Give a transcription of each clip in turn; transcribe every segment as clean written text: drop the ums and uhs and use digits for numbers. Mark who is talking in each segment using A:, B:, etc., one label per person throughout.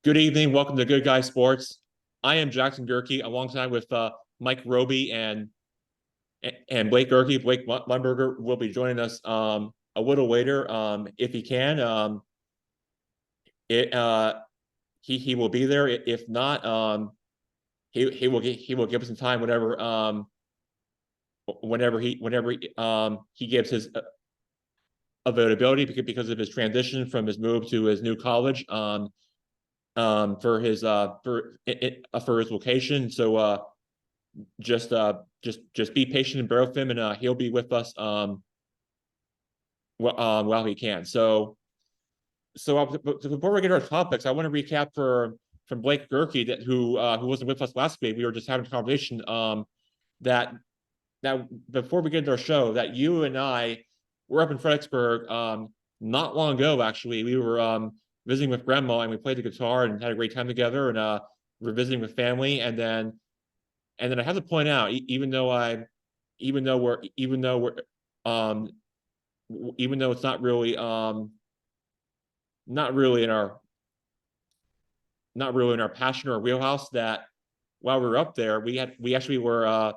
A: Good evening. Welcome to Good Guy Sports. I am Jackson Gerke, alongside with Mike Roby and Blake Gerke. Blake Mumberger will be joining us a little later if he can. It he will be there. If not, he will give us some time whenever he gives his availability because of his transition from his move to his new college. For his location. So just be patient and bear with him, and he'll be with us while he can. So before we get to our topics, I want to recap from Blake Gerke who wasn't with us last week. We were just having a conversation that before we get into our show, that you and I were up in Fredericksburg not long ago. Actually, we were visiting with grandma, and we played the guitar and had a great time together, and we're visiting with family. And then I have to point out, even though um it's not really in our passion or wheelhouse, that while we were up there, we actually were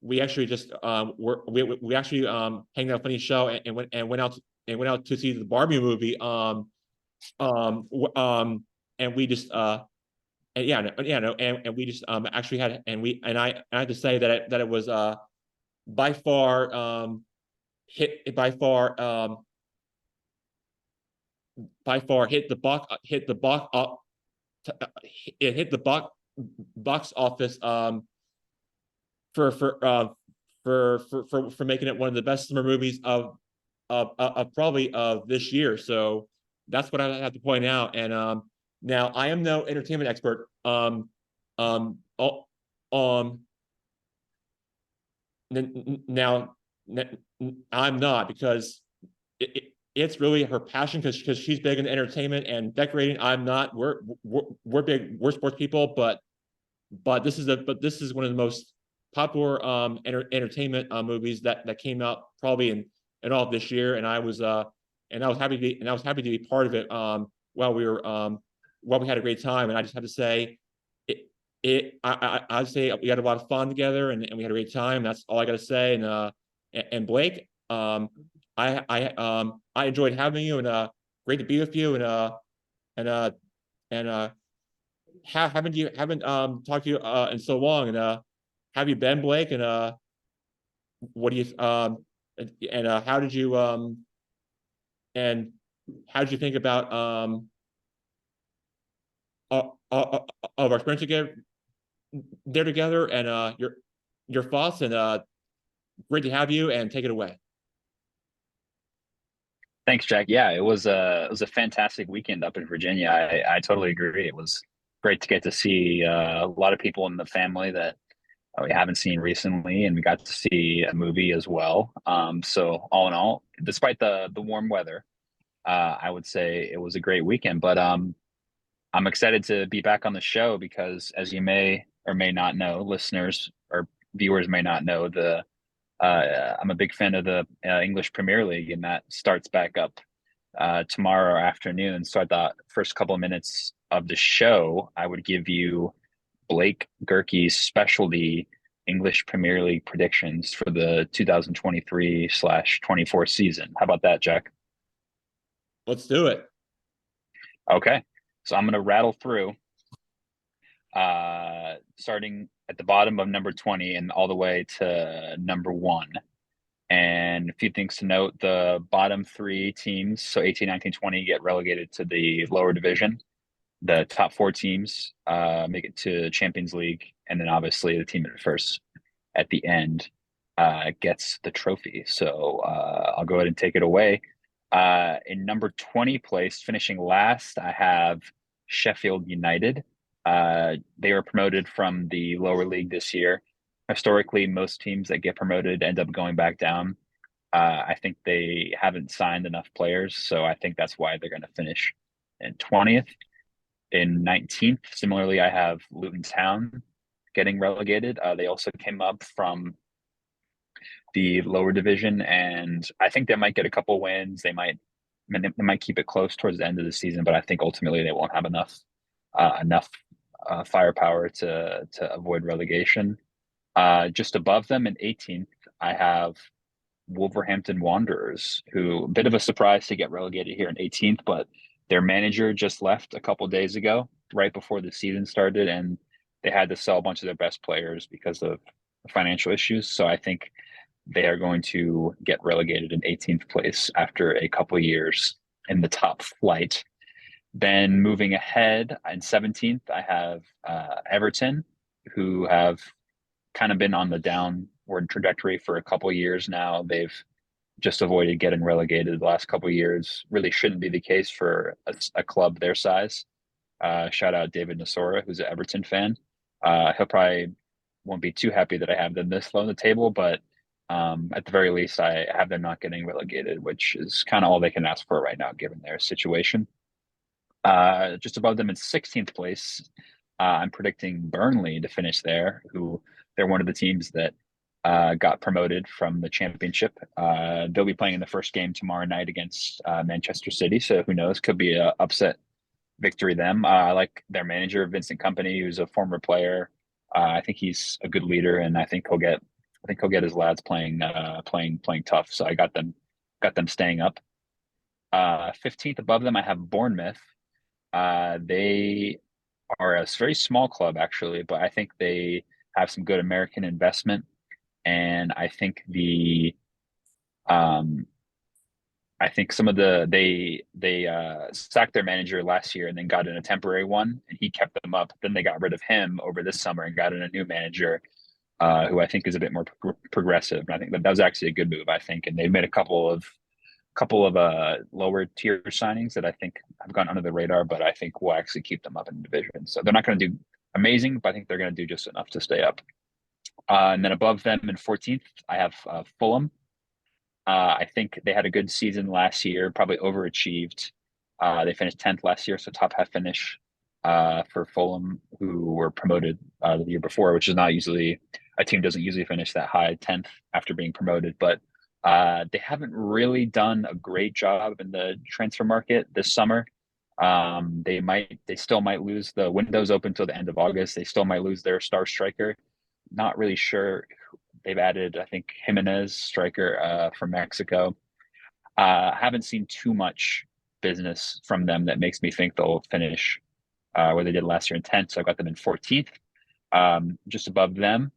A: we actually just we actually hanged out a funny show, and went out to see the Barbie movie. And we just and yeah, no, and we just actually had, and I had to say that it was by far hit by far by far hit the box hit the box it hit the box office for for uh for making it one of the best summer movies of probably of this year. So that's what I have to point out. And now, I am no entertainment expert. Oh, um, now I'm not, because it's really her passion, because she's big in entertainment and decorating. I'm not. We're sports people, but this is one of the most popular entertainment movies that came out probably in all of this year. And I was happy to be part of it while we were while we had a great time. And I just have to say, I'd say we had a lot of fun together, and we had a great time. That's all I got to say. And Blake, I enjoyed having you, and great to be with you. And uh and haven't talked to you in so long. And have you been, Blake? And what do you and and how did you think about of our experience together, and your thoughts? And great to have you, and take it away.
B: Thanks, Jack. Yeah, it was a fantastic weekend up in Virginia. I totally agree. It was great to get to see a lot of people in the family that we haven't seen recently, and we got to see a movie as well. So all in all, despite the warm weather, I would say it was a great weekend. But I'm excited to be back on the show because, as you may or may not know, listeners or viewers may not know, the I'm a big fan of the English Premier League, and that starts back up tomorrow afternoon. So I thought first couple of minutes of the show, I would give you Blake Gerke's specialty English Premier League predictions for the 2023/24 season. How about that, Jack?
A: Let's do it.
B: Okay. So I'm going to rattle through, starting at the bottom of number 20 and all the way to number one. And a few things to note: the bottom three teams, so 18, 19, 20, get relegated to the lower division. The top four teams make it to Champions League. And then obviously the team at first at the end gets the trophy. So I'll go ahead and take it away. In number 20 place, finishing last, I have Sheffield United. They were promoted from the lower league this year. Historically, most teams that get promoted end up going back down. I think they haven't signed enough players, so I think that's why they're going to finish in 20th. In 19th, similarly, I have Luton Town getting relegated. They also came up from the lower division, and I think they might get a couple wins. They might keep it close towards the end of the season, but I think ultimately they won't have enough enough firepower to avoid relegation. Just above them in 18th, I have Wolverhampton Wanderers, who a bit of a surprise to get relegated here in 18th, but their manager just left a couple days ago, right before the season started, and they had to sell a bunch of their best players because of financial issues. So I think they are going to get relegated in 18th place after a couple years in the top flight. Then moving ahead in 17th, I have Everton, who have kind of been on the downward trajectory for a couple years now. They've just avoided getting relegated the last couple years. Really shouldn't be the case for a club their size. Shout out David Nasora, who's an Everton fan. He'll probably won't be too happy that I have them this low on the table, but at the very least, I have them not getting relegated, which is kind of all they can ask for right now, given their situation. Just above them in 16th place, I'm predicting Burnley to finish there, who they're one of the teams that got promoted from the championship. They'll be playing in the first game tomorrow night against Manchester City, so who knows, could be an upset victory them. I like their manager, Vincent Company, who's a former player. I think he's a good leader, and I think he'll get his lads playing tough. So I got them staying up. 15th above them, I have Bournemouth. They are a very small club actually, but I think they have some good American investment, and I think some of they sacked their manager last year and then got in a temporary one, and he kept them up. Then they got rid of him over this summer and got in a new manager, who I think is a bit more progressive. And I think that was actually a good move. I think, and they've made a couple of lower tier signings that I think have gone under the radar, but I think will actually keep them up in the division. So they're not going to do amazing, but I think they're going to do just enough to stay up. And then above them in 14th, I have Fulham. I think they had a good season last year, probably overachieved. They finished 10th last year, so top half finish for Fulham, who were promoted the year before, which is not usually a team doesn't usually finish that high, 10th after being promoted. But they haven't really done a great job in the transfer market this summer. They still might lose. The window's open till the end of August. They still might lose their star striker. Not really sure. They've added, I think, Jimenez, striker from Mexico. Haven't seen too much business from them that makes me think they'll finish where they did last year in 10th. So I got them in 14th. Just above them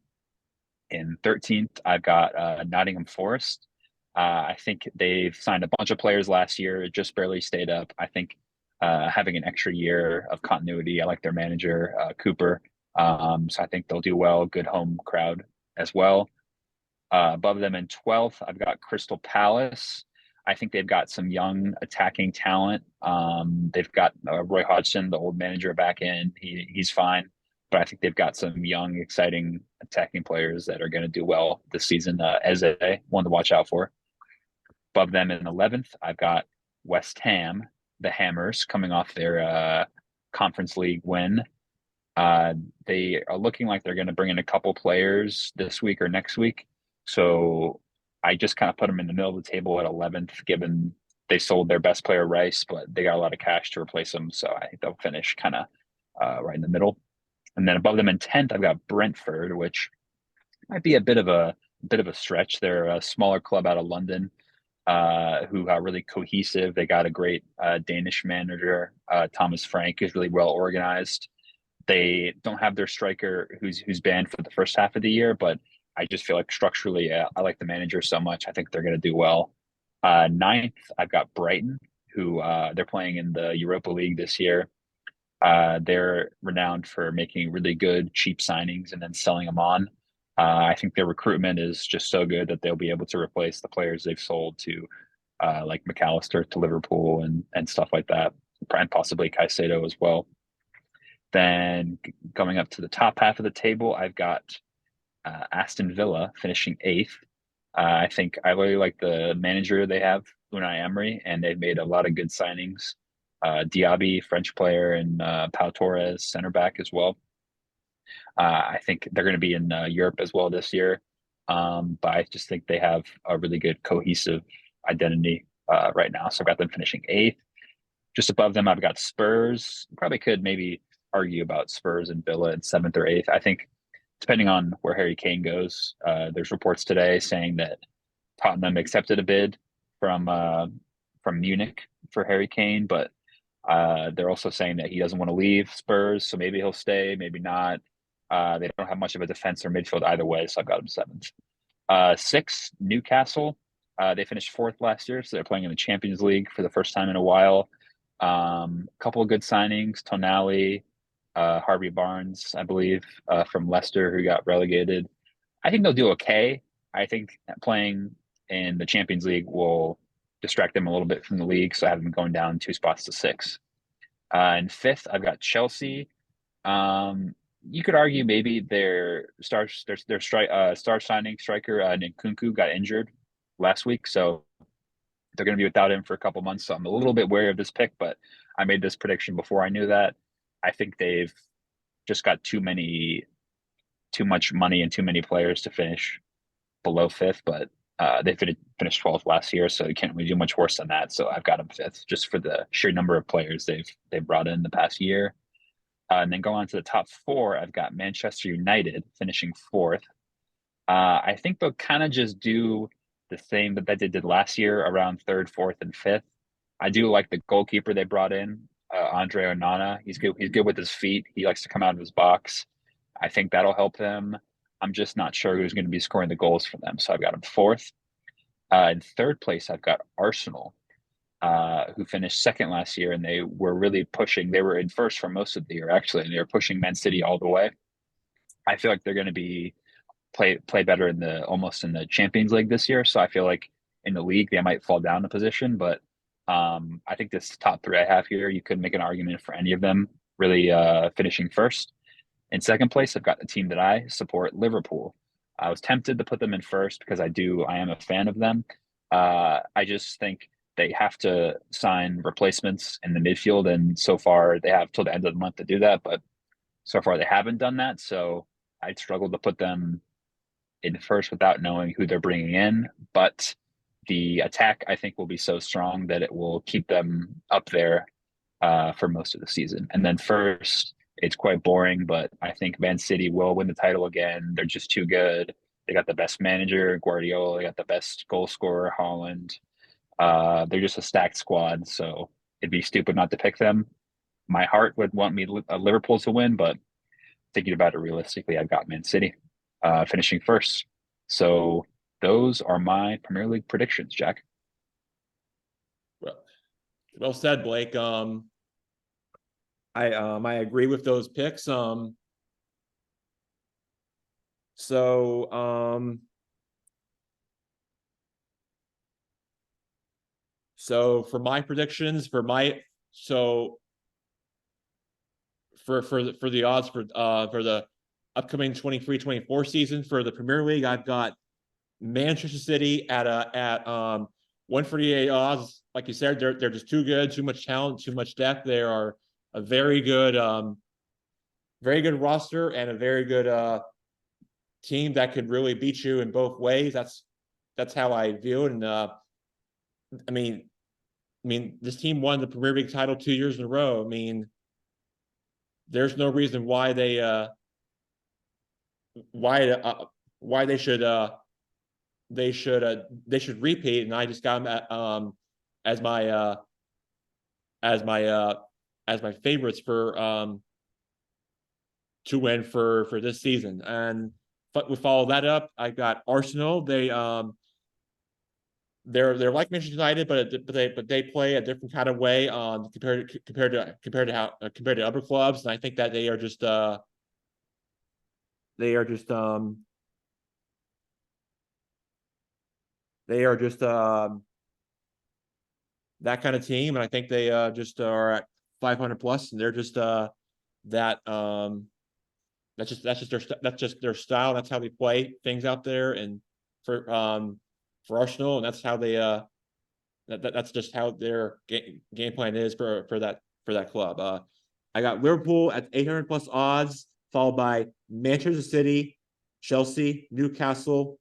B: in 13th, I've got Nottingham Forest. I think they've signed a bunch of players last year. It just barely stayed up. I think having an extra year of continuity. I like their manager, Cooper. So I think they'll do well. Good home crowd as well. Above them in 12th, I've got Crystal Palace. I think they've got some young attacking talent. They've got Roy Hodgson, the old manager, back in. He's fine. But I think they've got some young, exciting attacking players that are going to do well this season. Eze, one to watch out for. Above them in 11th, I've got West Ham, the Hammers, coming off their Conference League win. They are looking like they're going to bring in a couple players this week or next week. So I just kind of put them in the middle of the table at 11th, given they sold their best player, Rice, but they got a lot of cash to replace them. So I think they'll finish kind of right in the middle. And then above them in 10th, I've got Brentford, which might be a bit of a stretch. They're a smaller club out of London, who are really cohesive. They got a great Danish manager, Thomas Frank, who's really well organized. They don't have their striker who's banned for the first half of the year, but I just feel like structurally, I like the manager so much. I think they're going to do well. 9th, I've got Brighton, who they're playing in the Europa League this year. They're renowned for making really good, cheap signings and then selling them on. I think their recruitment is just so good that they'll be able to replace the players they've sold to, like McAllister to Liverpool and stuff like that, and possibly Caicedo as well. Then going up to the top half of the table, I've got Aston Villa finishing 8th. I think I really like the manager they have, Unai Emery, and they've made a lot of good signings. Diaby, French player, and Pau Torres, center back as well. I think they're going to be in Europe as well this year. But I just think they have a really good cohesive identity right now. So I've got them finishing 8th. Just above them, I've got Spurs. Probably could maybe argue about Spurs and Villa in 7th or 8th. I think depending on where Harry Kane goes, there's reports today saying that Tottenham accepted a bid from Munich for Harry Kane, but they're also saying that he doesn't want to leave Spurs, so maybe he'll stay, maybe not. They don't have much of a defense or midfield either way, so I've got him 7th. 6, Newcastle. They finished 4th last year, so they're playing in the Champions League for the first time in a while. A couple of good signings, Tonali, Harvey Barnes, I believe, from Leicester, who got relegated. I think they'll do okay. I think playing in the Champions League will distract them a little bit from the league, so I have them going down 2 spots to 6. And 5th, I've got Chelsea. You could argue maybe their star signing striker Nkunku got injured last week, so they're going to be without him for a couple months. So I'm a little bit wary of this pick, but I made this prediction before I knew that. I think they've just got too much money and too many players to finish below 5th, but they finished 12th last year, so you can't really do much worse than that. So I've got them 5th just for the sheer number of players they've brought in the past year. And then go on to the top 4, I've got Manchester United finishing 4th. I think they'll kind of just do the same that they did last year around 3rd, 4th, and 5th. I do like the goalkeeper they brought in, Andre Onana. He's good. He's good with his feet. He likes to come out of his box. I think that'll help them. I'm just not sure who's going to be scoring the goals for them. So I've got them 4th. In 3rd place, I've got Arsenal, who finished 2nd last year, and they were really pushing. They were in 1st for most of the year, actually, and they were pushing Man City all the way. I feel like they're going to be play better almost in the Champions League this year. So I feel like in the league they might fall down a position, but I think this top 3 I have here, you could make an argument for any of them really finishing 1st. In 2nd place, I've got the team that I support, Liverpool. I was tempted to put them in 1st because I am a fan of them. I just think they have to sign replacements in the midfield, and so far they have till the end of the month to do that, but so far they haven't done that. So I'd struggle to put them in 1st without knowing who they're bringing in. But the attack, I think, will be so strong that it will keep them up there for most of the season. And then 1st, it's quite boring, but I think Man City will win the title again. They're just too good. They got the best manager, Guardiola. They got the best goal scorer, Haaland. They're just a stacked squad, so it'd be stupid not to pick them. My heart would want me Liverpool to win, but thinking about it realistically, I've got Man City finishing 1st. So those are my Premier League predictions, Jack.
A: Well said, Blake. I agree with those picks. So for my predictions, for the odds for the upcoming 23-24 season for the Premier League, I've got Manchester City at 148 odds. Like you said, they're just too good, too much talent, too much depth. They are a very good roster and a very good team that could really beat you in both ways. That's how I view it. And I mean, this team won the Premier League title 2 years in a row. I mean, there's no reason why they should repeat. And I just got them as my favorites for to win for this season. And but we follow that up, I got Arsenal. They're like Manchester United, but they play a different kind of way compared to other clubs, and I think that they are just that kind of team, and I think they just are at 500 plus, and they're just that's just their style. That's how they play things out there, and for Arsenal, and that's how they that's just how their game plan is for that club. I got Liverpool at 800 plus odds, followed by Manchester City, Chelsea, Newcastle,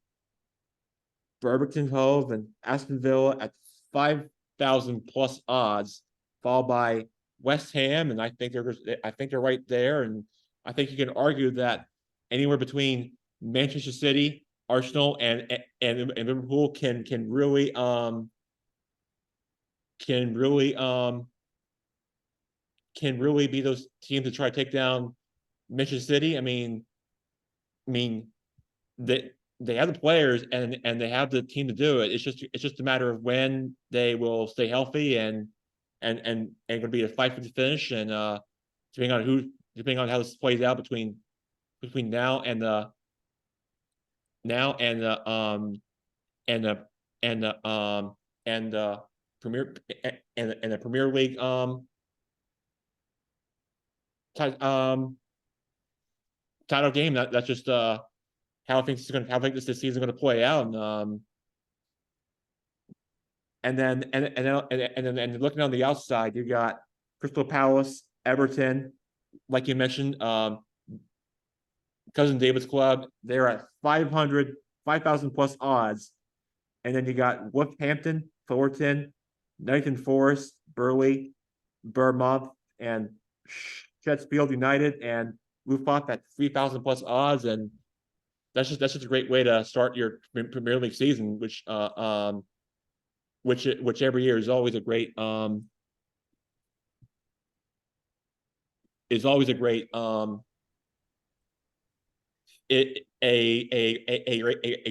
A: Burberton Hove, and Aston Villa at 5,000 plus odds, followed by West Ham, and I think they're right there. And I think you can argue that anywhere between Manchester City, Arsenal, and Liverpool can really can really um can really be those teams to try to take down Manchester City. I mean they have the players and they have the team to do it. It's just a matter of when they will stay healthy and going to be a fight for the finish. And depending on how this plays out between now and and the and the and the Premier and the Premier League ti- um title game. That's just how I think this season is going to play out. And looking on the outside, you got Crystal Palace, Everton, like you mentioned, Cousin David's club. They're at 5,000 plus odds. And then you got Wolverhampton, Fullerton, Nottingham Forest, Burley, Bournemouth, and Sheffield United and Lufthansa at 3,000 plus odds. And that's just a great way to start your Premier League season, which every year is always a great a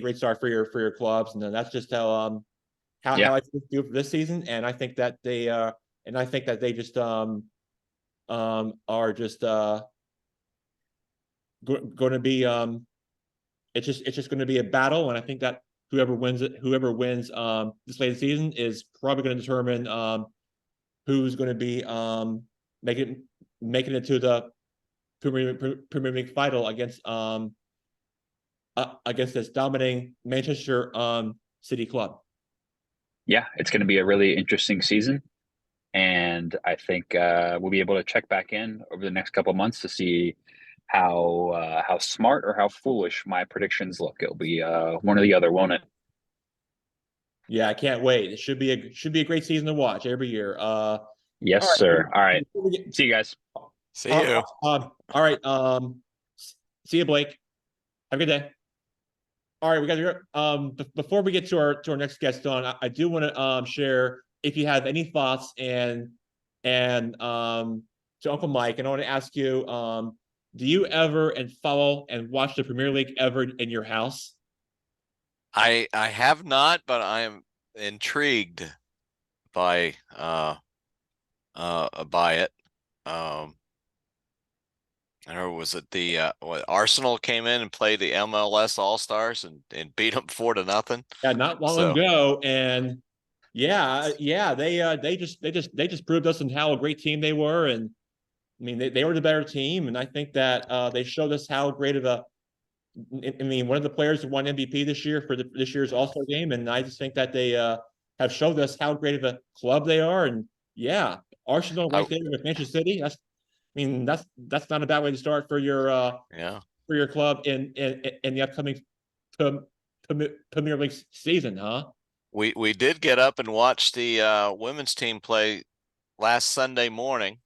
A: great start for your clubs. And then that's just
B: Yeah.
A: how I feel for this season. And I think that they just are just going to be it's just going to be a battle. And I think that whoever wins this late season is probably going to determine who's going to be making it to the Premier League final against this dominating Manchester City club.
B: Yeah, it's going to be a really interesting season. And I think we'll be able to check back in over the next couple of months to see how smart or how foolish my predictions look. It'll be one or the other, won't it?
A: Yeah, I can't wait. It should be a great season to watch every year.
B: Yes,
A: All right.
B: sir. All right. See you guys.
C: See you.
A: All right. See you, Blake. Have a good day. All right, we got your before we get to our next guest on, I do want to share if you have any thoughts and to Uncle Mike, and I want to ask you, do you ever and follow and watch the Premier League ever in your house?
C: I have not, but I am intrigued by it. I don't know, was it the what, Arsenal came in and played the MLS All-Stars and beat them 4-0?
A: Yeah, not long
C: So
A: ago, and they just proved us on how a great team they were, and I mean they were the better team, and I think that they showed us how great of a. I mean, one of the players who won MVP this year for this year's All-Star game, and I just think that they have showed us how great of a club they are, and yeah, Arsenal right there with Manchester City. That's not a bad way to start for
C: yeah.
A: your club in the upcoming Premier League season, huh?
C: We did get up and watch the women's team play last Sunday morning.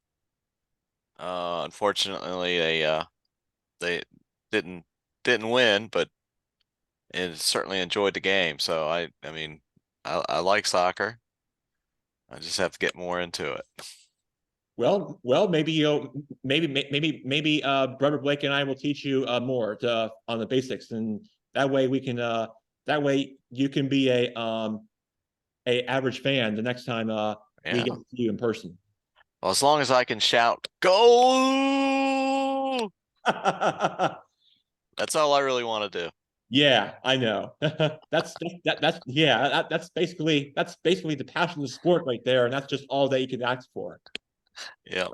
C: Unfortunately, they didn't win, but certainly enjoyed the game. So I mean, I like soccer. I just have to get more into it.
A: Well, maybe brother Blake and I will teach you more on the basics, and that way that way you can be a average fan the next time we get to see you in person.
C: Well, as long as I can shout "Goal!" That's all I really want to do.
A: Yeah, I know. That's basically the passion of the sport right there, and that's just all that you can ask for.
C: Yeah.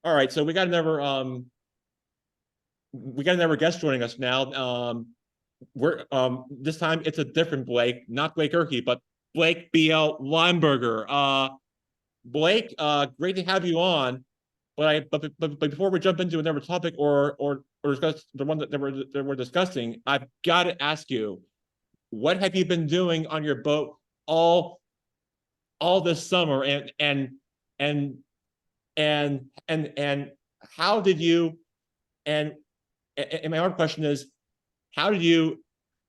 A: All right, so we got another guest joining us now. We're this time it's a different Blake, not Blake Erkey, but Blake BL Lineberger. Blake, great to have you on. But before we jump into another topic or discuss the one that we're discussing, I've got to ask you, what have you been doing on your boat all all this summer, and and how did you and my other question is, how did you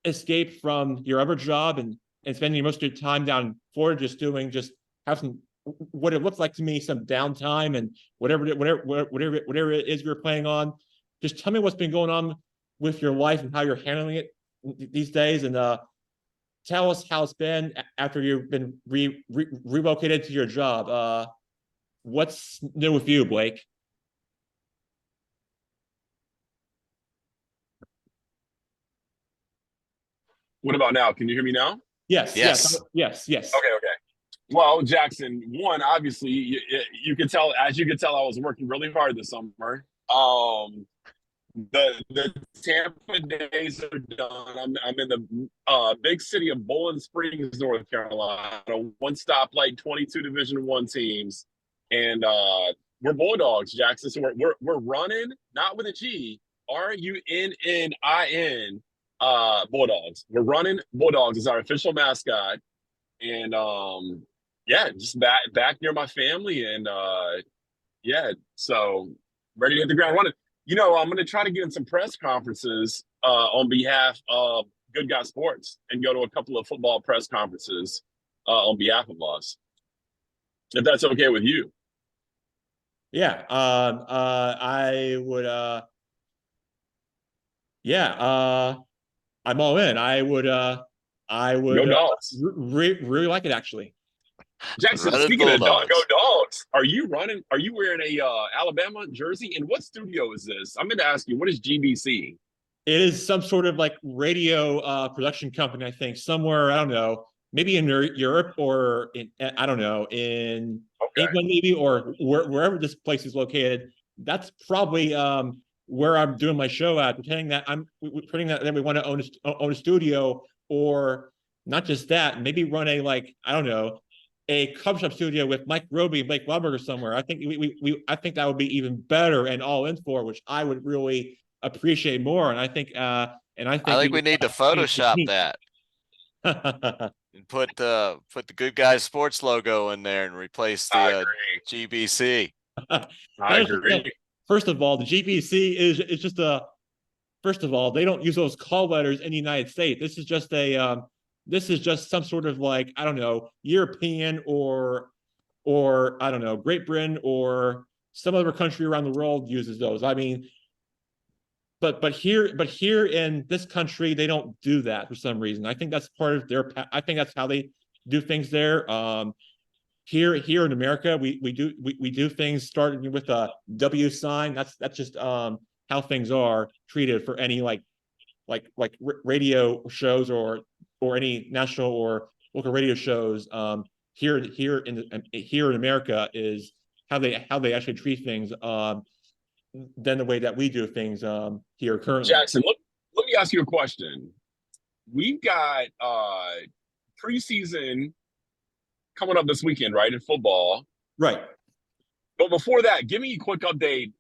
A: escape from your other job and spending most of your time down in Florida just have some what it looks like to me, some downtime and whatever it is you're playing on. Just tell me what's been going on with your life and how you're handling it these days, and tell us how it's been after you've been relocated to your job. What's new with you, Blake?
D: What about now? Can you hear me now?
A: Yes,
C: Yes.
A: yes.
D: Okay. Well, Jackson, one, obviously, you could tell, as you could tell, I was working really hard this summer. The Tampa days are done. I'm in the big city of Bowling Springs, North Carolina. One stoplight, 22 Division I teams, and we're Bulldogs, Jackson. So we're running, not with a G, RUNNIN, Bulldogs. We're running Bulldogs is our official mascot, and yeah, just back near my family, and yeah, so ready to hit the ground running. I'm going to try to get in some press conferences on behalf of Good Guy Sports and go to a couple of football press conferences on behalf of us, if that's okay with you.
A: Yeah. I would. Yeah. I'm all in. I would
D: Go Dogs.
A: really like it, actually.
D: Jackson,
C: Running
D: speaking of
C: Bulldogs.
D: Go Dogs, are you wearing a Alabama jersey? And what studio is this? I'm going to ask you, what is GBC?
A: It is some sort of like radio production company, I think, somewhere, I don't know, maybe in Europe or I don't know, in England maybe, or wherever this place is located. That's probably where I'm doing my show at, pretending that we want to own a studio, or not just that, maybe run a, like, I don't know, a cover shop studio with Mike Roby and Blake Weber somewhere. I think I think that would be even better and all in for, which I would really appreciate more. And I think
C: I think we need to Photoshop that and put the Good Guys Sports logo in there and replace the GBC.
D: I agree.
A: First of all, the GBC is just a. First of all, they don't use those call letters in the United States. This is just a. This is just some sort of, like, I don't know, European or I don't know, Great Britain or some other country around the world uses those. I mean, but here in this country, they don't do that for some reason. I think that's part of their. I think that's how they do things there. Here in America, we do things starting with a W sign. That's just how things are treated for any like radio shows or any national or local radio shows. Here in America is how they actually treat things. Than the way that we do things here currently.
D: Jackson, let me ask you a question. We've got preseason coming up this weekend, right, in football.
A: Right.
D: But before that, give me a quick update.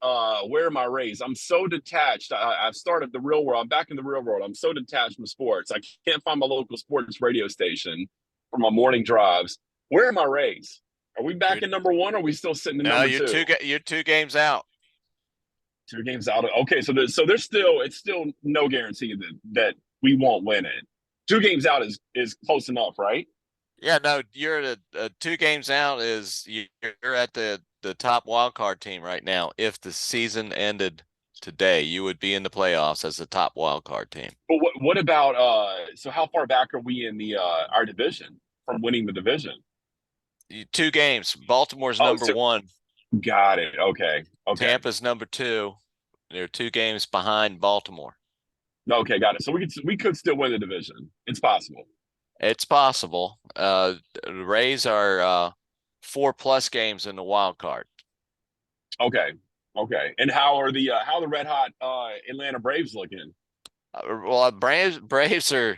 D: Where are my Rays? I'm so detached. I've started the real world. I'm back in the real world. I'm so detached from sports. I can't find my local sports radio station for my morning drives. Where are my Rays? Are we back in number one, or are we still sitting in number two?
C: You're 2 games out.
D: 2 games out. Okay, so there's still no guarantee that we won't win it. 2 games out is close enough, right?
C: Yeah, no, you're 2 games out. You're at the top wild card team right now. If the season ended today, you would be in the playoffs as the top wild card team.
D: But what about so how far back are we in the our division from winning the division?
C: 2 games. Baltimore's number 1.
D: Got it. Okay.
C: Tampa's number 2. They're 2 games behind Baltimore.
D: Okay, got it. So we could still win the division. It's possible.
C: It's possible. The Rays are 4+ games in the wild card.
D: Okay. And how are the red hot Atlanta Braves looking?
C: Well, Braves are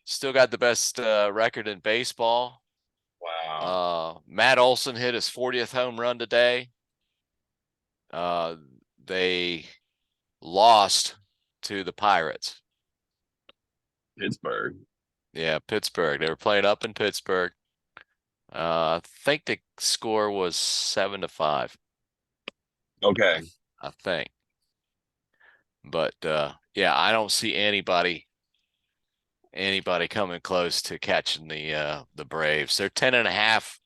C: still got the best record in baseball.
D: Wow.
C: Matt Olson hit his 40th home run today. They lost to the Pirates.
D: Pittsburgh.
C: Yeah, Pittsburgh. They were playing up in Pittsburgh. I think the score was 7-5.
D: Okay.
C: I think. But yeah, I don't see anybody coming close to catching the Braves. They're 10.5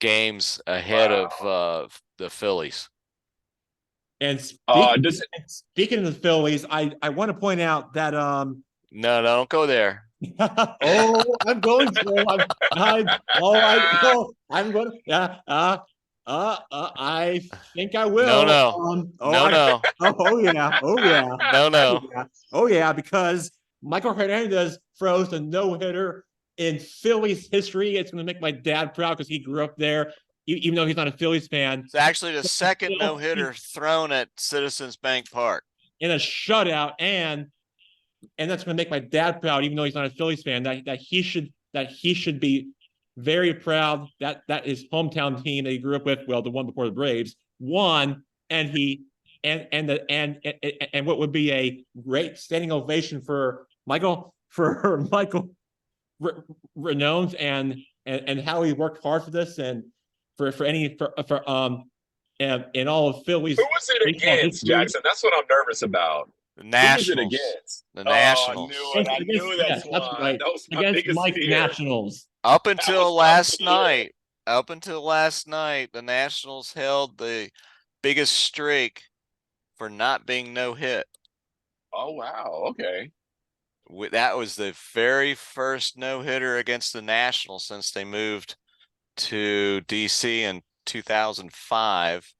C: games ahead
D: Wow.
C: of the Phillies.
A: And
D: Does it,
A: speaking of the Phillies, I want to point out that
C: No, don't go there.
A: oh, I'm going to. I'm going to. Yeah. I think I
C: No,
A: will.
C: no.
A: Oh,
C: No, no.
A: oh, yeah. Oh, yeah.
C: No, no.
A: Yeah. Oh, yeah. Because Michael Hernandez froze a no hitter in Phillies history. It's going to make my dad proud because he grew up there, even though he's not a Phillies fan.
C: It's actually the second no hitter thrown at Citizens Bank Park
A: in a shutout, and that's going to make my dad proud, even though he's not a Phillies fan. That he should be very proud that his hometown team that he grew up with, well, the one before the Braves, won, and he and what would be a great standing ovation for Michael Renones and how he worked hard for this and for in all of Philly's
D: who was it
A: baseball
D: against,
A: history.
D: Jackson? That's what I'm nervous about.
C: The
D: Who was it
C: Nationals.
D: against?
C: The
D: Oh, I
C: Nationals.
D: knew it. I knew that's
A: That's
D: why.
A: right.
D: That was my
A: Against
D: biggest
A: Mike
D: fear.
A: Nationals.
C: Up
D: That
C: until
D: was my
C: last
D: fear.
C: night, the Nationals held the biggest streak for not being no hit.
D: Oh, wow. Okay.
C: That was the very first no hitter against the Nationals since they moved to DC in 2005.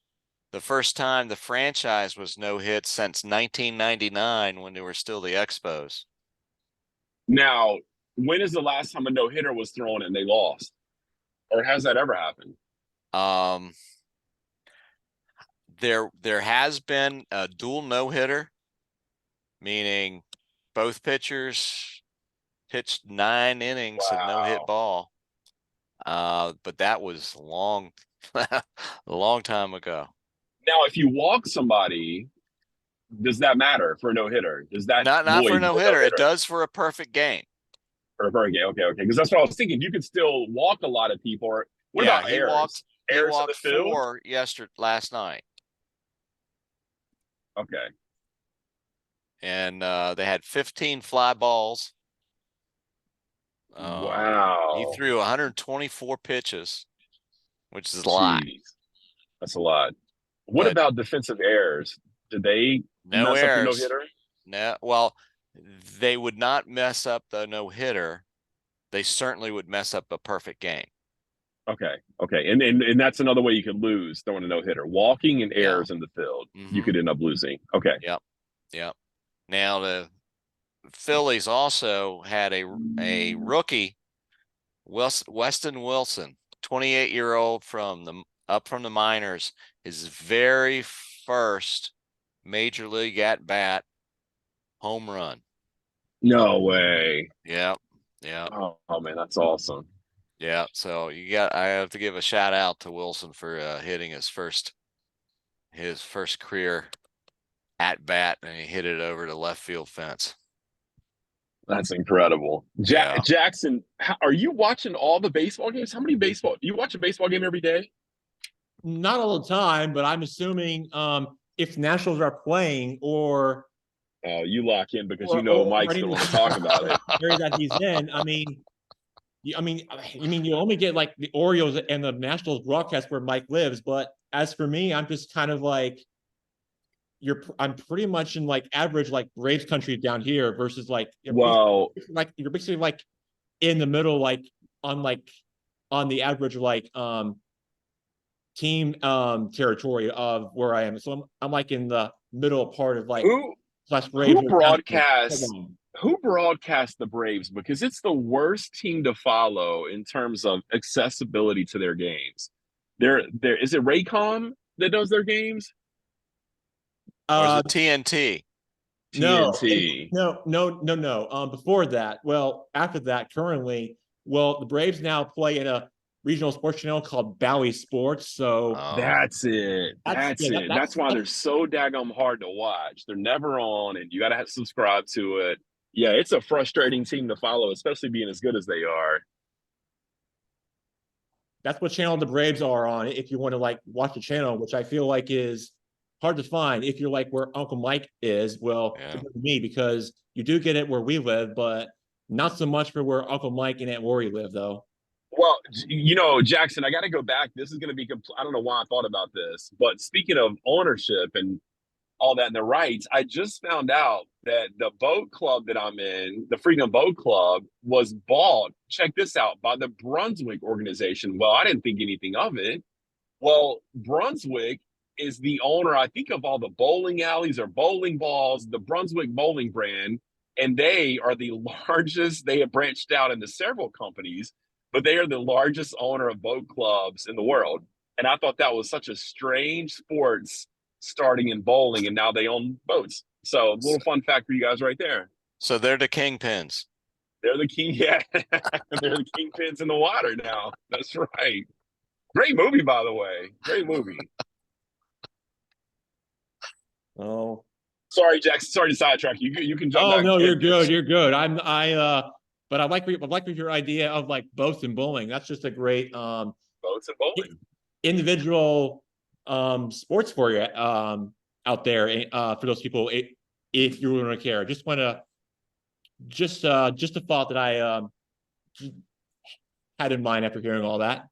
C: The first time the franchise was no hit since 1999 when they were still the Expos.
D: Now, when is the last time a no hitter was thrown and they lost? Or has that ever happened?
C: There has been a dual no hitter, meaning both pitchers pitched 9 innings of no hit ball. But that was a long time ago.
D: Now, if you walk somebody, does that matter for a no hitter? Does that
C: Not for a no hitter. It does for a perfect game.
D: For a perfect game. Okay. Because that's what I was thinking. You could still walk a lot of people. Or what about errors?
C: He
D: Errors in
C: walked
D: the field?
C: 4 last night.
D: Okay.
C: And they had 15 fly balls.
D: Wow.
C: He threw 124 pitches, which is a lot.
D: That's a lot. What about defensive errors? Did they
C: no
D: mess
C: errors.
D: up the no hitter?
C: No, well, they would not mess up the no hitter. They certainly would mess up a perfect game.
D: Okay. And that's another way you could lose throwing a no hitter. Walking and errors in the field, you could end up losing. Okay.
C: Yep. Now the Phillies also had a rookie, Weston Wilson, 28-year-old from the minors, his very first major league at bat home run.
D: No way.
C: Yeah.
D: Oh man, that's awesome.
C: Yeah. So I have to give a shout out to Wilson for hitting his first career at bat, and he hit it over the left field fence.
D: That's incredible. Jackson, are you watching all the baseball games? How many baseball? Do you watch a baseball game every day?
A: Not all the time, but I'm assuming if Nationals are playing or
D: you lock in because Mike's the one to talk about it.
A: Area that he's in. I mean, you only get like the Orioles and the Nationals broadcast where Mike lives, but as for me, I'm just kind of like I'm pretty much in like average like Braves country down here versus like you're basically like in the middle, like on the average like team territory of where I am. So I'm like in the middle part of like
D: who broadcasts the Braves, because it's the worst team to follow in terms of accessibility to their games. There is it Raycom that does their games?
C: Or is it TNT?
D: TNT.
A: No. Before that, after that, currently, the Braves now play in a regional sports channel called Bally Sports. So
D: that's it. That's why they're so daggum hard to watch. They're never on, and you got to subscribe to it. Yeah, it's a frustrating team to follow, especially being as good as they are.
A: That's what channel the Braves are on if you want to like watch the channel, which I feel like is hard to find if you're like where Uncle Mike is. Well,
C: Yeah.
A: for me, because you do get it where we live, but not so much for where Uncle Mike and Aunt Lori live, though.
D: Well, Jackson, I got to go back. This is going to be, I don't know why I thought about this, but speaking of ownership and all that and the rights, I just found out that the boat club that I'm in, the Freedom Boat Club, was bought, check this out, by the Brunswick organization. Well, I didn't think anything of it. Well, Brunswick is the owner, I think, of all the bowling alleys or bowling balls, the Brunswick bowling brand, and they are the largest. They have branched out into several companies, but they are the largest owner of boat clubs in the world. And I thought that was such a strange sports starting in bowling, and now they own boats. So, a little fun fact for you guys right there.
C: So they're the kingpins.
D: They're the king, yeah. They're the kingpins in the water now. That's right. Great movie, by the way. Great movie.
A: Oh,
D: Sorry, Jackson. Sorry to sidetrack you. You can jump
A: oh
D: back.
A: no, you're good. You're good. But I like your idea of like boats and bowling. That's just a great
D: Boats and bowling.
A: individual sports for you out there for those people if you really want to care. Just want to just a thought that I had in mind after hearing all that.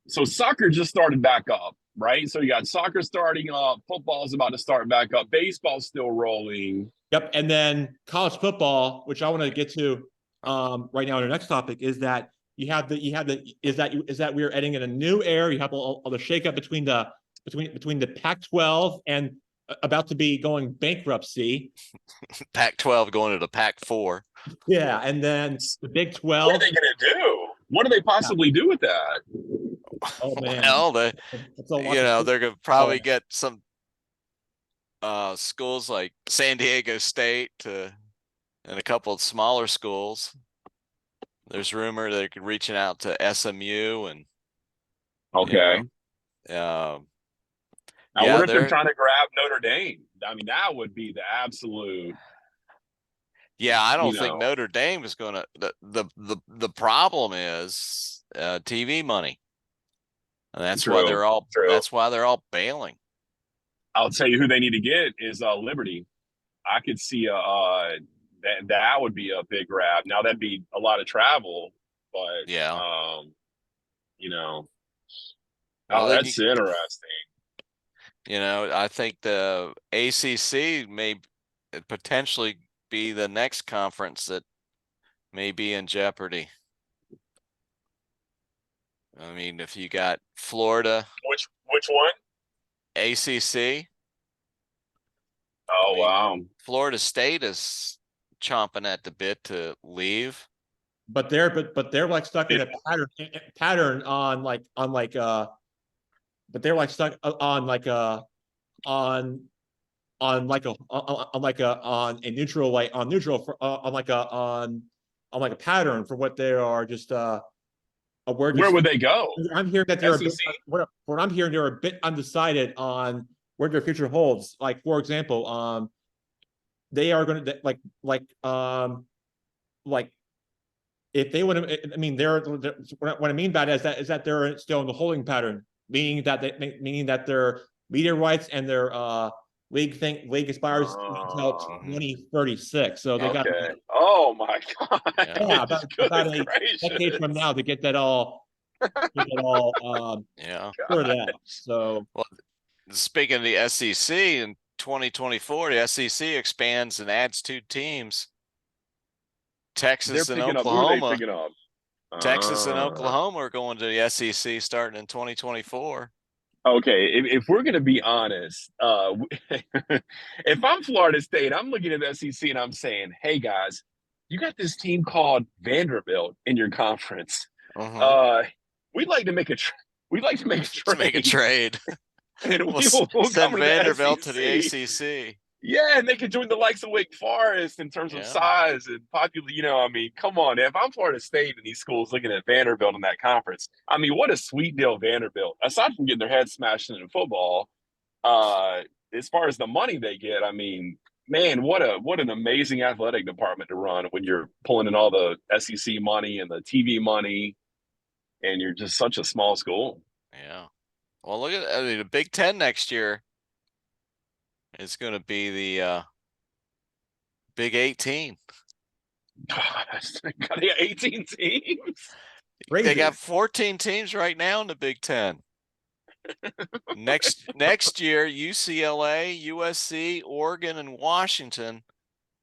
D: So soccer just started back up, right? So you got soccer starting up, football's about to start back up, baseball's still rolling.
A: Yep, and then college football, which I want to get to right now on our next topic, is that is that we're adding in a new era. You have all the shakeup between the Pac-12 and about to be going bankruptcy.
C: Pac-12 going to the Pac-4.
A: Yeah, and then the Big 12.
D: What are they going to do? What do they possibly do with that?
A: Oh man,
C: Well, they're going to probably get some schools like San Diego State and a couple of smaller schools. There's rumor they're reaching out to SMU and
D: okay.
C: I
D: wonder if they're trying to grab Notre Dame. I mean, that would be the absolute.
C: Yeah, I don't think Notre Dame is going to. The problem is TV money, and that's why they're all. True. That's why they're all bailing.
D: I'll tell you who they need to get is Liberty. I could see that would be a big grab. Now that'd be a lot of travel, but
C: yeah,
D: that's interesting.
C: I think the ACC may potentially be the next conference that may be in jeopardy. I mean, if you got Florida,
D: which one?
C: ACC.
D: Oh, wow.
C: Florida State is chomping at the bit to leave.
A: But they're like stuck in a pattern on but they're like stuck on a pattern for what they are just
D: where would they go?
A: I'm hearing that what I'm hearing they're a bit undecided on where their future holds. Like for example, they are going to like if they would. I mean, what I mean by that is that they're still in the holding pattern, meaning that their media rights and their league expires until 2036. So they got.
D: Oh my God!
A: Yeah, about a decade from now to get that all. Sorted out. So.
C: Well, speaking of the SEC in 2024, the SEC expands and adds 2 teams. Texas and Oklahoma. Texas and Oklahoma are going to the SEC starting in 2024.
D: Okay, if we're going to be honest, if I'm Florida State, I'm looking at the SEC and I'm saying, hey, guys, you got this team called Vanderbilt in your conference. We'd like to make a trade.
C: To make a trade.
D: And
C: we'll send Vanderbilt to the ACC.
D: Yeah, and they could join the likes of Wake Forest in terms of size and popular. I mean, come on. If I'm Florida State and these schools looking at Vanderbilt in that conference, I mean, what a sweet deal Vanderbilt. Aside from getting their heads smashed in football, as far as the money they get, I mean, man, what an amazing athletic department to run when you're pulling in all the SEC money and the TV money. and you're just such a small school.
C: Yeah. Well, look at the Big Ten next year is going to be the Big 18.
D: Gosh, they got 18 teams.
C: They
A: Crazy.
C: got 14 teams right now in the Big Ten. Next year, UCLA, USC, Oregon, and Washington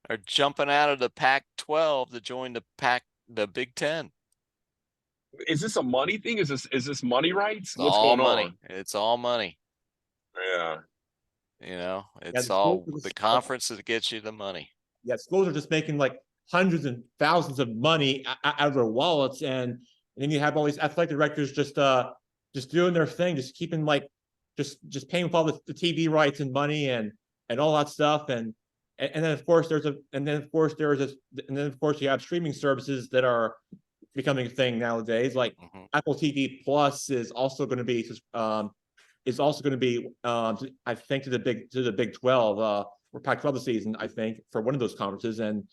C: are jumping out of the Pac-12 to join the Big Ten.
D: Is this a money thing? Is this money rights?
C: It's
D: What's
C: all
D: going
C: money.
D: on?
C: It's all money.
D: Yeah.
C: You know,
A: Yeah,
C: it's
A: the
C: all
A: schools are
C: the
A: just-
C: conference that gets you the money.
A: Yeah, schools are just making like hundreds and thousands of money out of their wallets, and then you have all these athletic directors just doing their thing, just keeping like just paying for all the TV rights and money and all that stuff, and then of course there's a and then of course there's a and then of course you have streaming services that are becoming a thing nowadays. Like
C: Mhm.
A: Apple TV Plus is also going to be I think to the Big 12 or Pac-12 this season, I think, for one of those conferences, and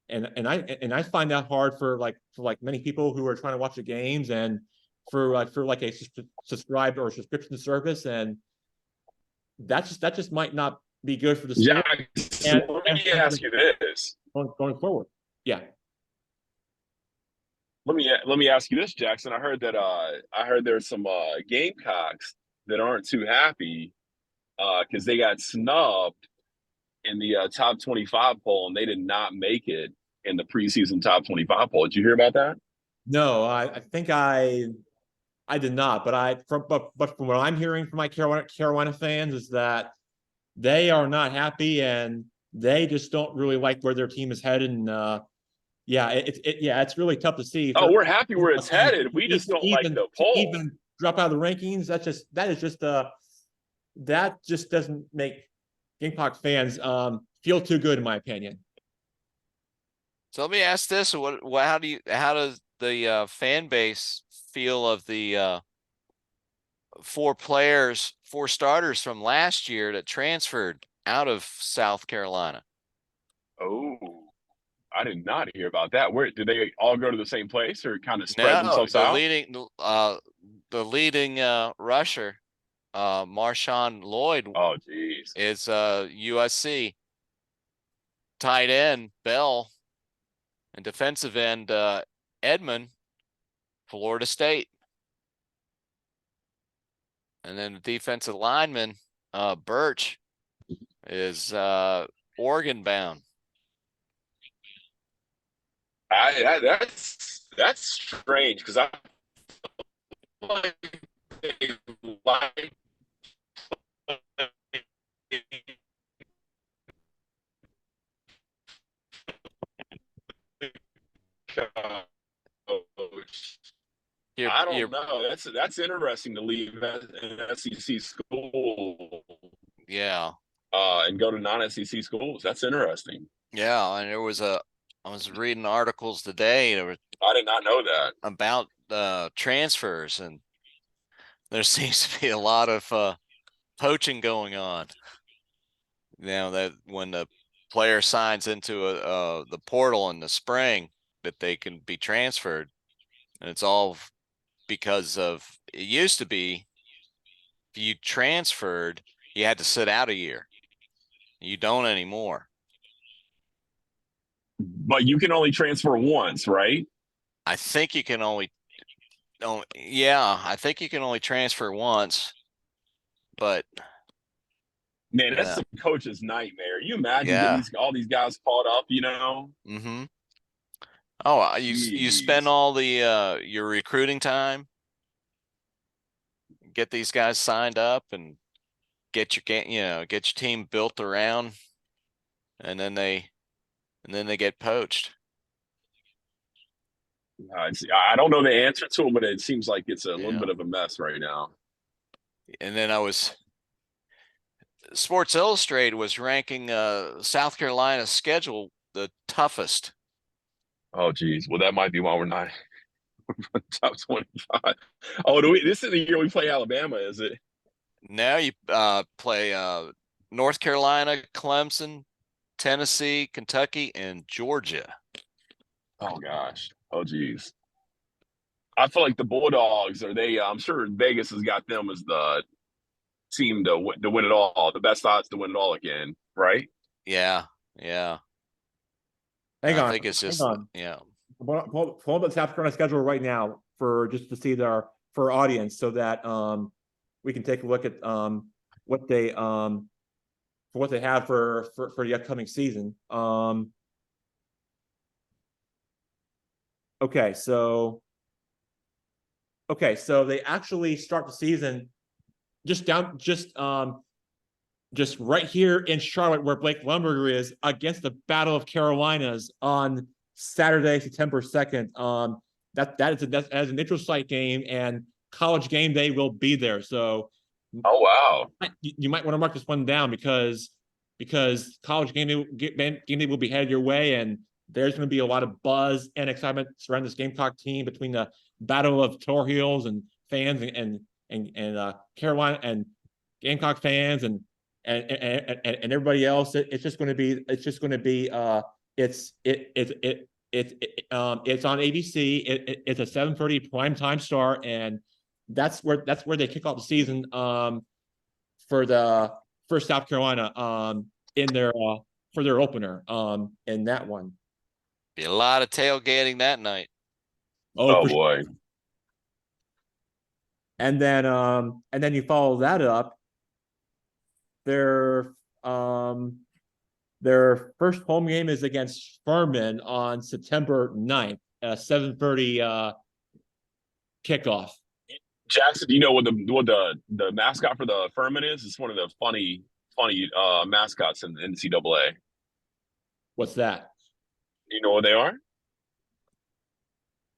A: I find that hard for many people who are trying to watch the games, and for like a subscribed or subscription service, and that just might not be good for the sport.
D: Jack, let me ask you this.
A: Going forward. Yeah.
D: Let me ask you this, Jackson. I heard there's some Gamecocks that aren't too happy because they got snubbed in the top 25 poll, and they did not make it in the preseason top 25 poll. Did you hear about that?
A: No, I think I did not, but from what I'm hearing from my Carolina fans is that they are not happy, and they just don't really like where their team is headed. And it's really tough to see.
D: Oh, we're happy where it's headed. We just don't like the poll.
A: Even drop out of the rankings. That just doesn't make Gamecock fans feel too good, in my opinion.
C: So let me ask this: how does the fan base feel of the four starters from last year that transferred out of South Carolina?
D: Oh, I did not hear about that. Where did they all go to the same place, or kind of spread themselves out?
C: The leading rusher, Marshawn Lloyd,
D: Oh, geez.
C: is USC. Tight end Bell, and defensive end Edmond, Florida State. And then the defensive lineman Birch is Oregon bound.
D: That's strange because I feel like they like coach. I don't know. That's interesting to leave an SEC school.
C: Yeah.
D: And go to non-SEC schools. That's interesting.
C: Yeah, and I was reading articles today
D: I did not know that.
C: about transfers, and there seems to be a lot of poaching going on. You know, that when the player signs into the portal in the spring, that they can be transferred, and it's all because of it used to be if you transferred, you had to sit out a year. You don't anymore.
D: But you can only transfer once, right?
C: I think you can only I think you can only transfer once, but
D: man, that's the coach's nightmare. You imagine getting all these guys caught up, you know?
C: Mm-hmm. Oh, you spend all the your recruiting time, get these guys signed up, and get your team built around, and then they get poached.
D: I don't know the answer to it, but it seems like it's a little bit of a mess right now.
C: And then Sports Illustrated was ranking South Carolina's schedule the toughest.
D: Oh, geez. Well, that might be why we're not top 25. Oh, this is the year we play Alabama, is it?
C: Now you play North Carolina, Clemson, Tennessee, Kentucky, and Georgia.
D: Oh, gosh. Oh, geez. I feel like the Bulldogs are they. I'm sure Vegas has got them as the team to win it all, the best odds to win it all again, right?
C: Yeah, yeah.
A: Hang
C: I
A: on,
C: think it's
A: hang
C: just
A: on.
C: yeah.
A: Pull up the South Carolina schedule right now for just to see their for our audience, so that we can take a look at what they for what they have for the upcoming season. Okay, so they actually start the season just just right here in Charlotte, where Blake Lumberger is, against the Battle of Carolinas on Saturday, September 2nd. That is a neutral site game, and College Game Day will be there. So,
D: Oh wow,
A: you might want to mark this one down, because College Game Day will be headed your way, and there's going to be a lot of buzz and excitement surrounding this Gamecock team between the Battle of Tar Heels and fans and Carolina and Gamecock fans and everybody else. It's just going to be it's on ABC. It's a 7:30 primetime start, and that's where they kick off the season for South Carolina in their for their opener in that one.
C: Be a lot of tailgating that night.
D: oh
A: Sure.
D: boy.
A: And then you follow that up. Their first home game is against Furman on September 9th, 7:30 kickoff.
D: Jackson, do you know what the mascot for the Furman is? It's one of the funny mascots in the NCAA.
A: What's that?
D: Do you know what they are?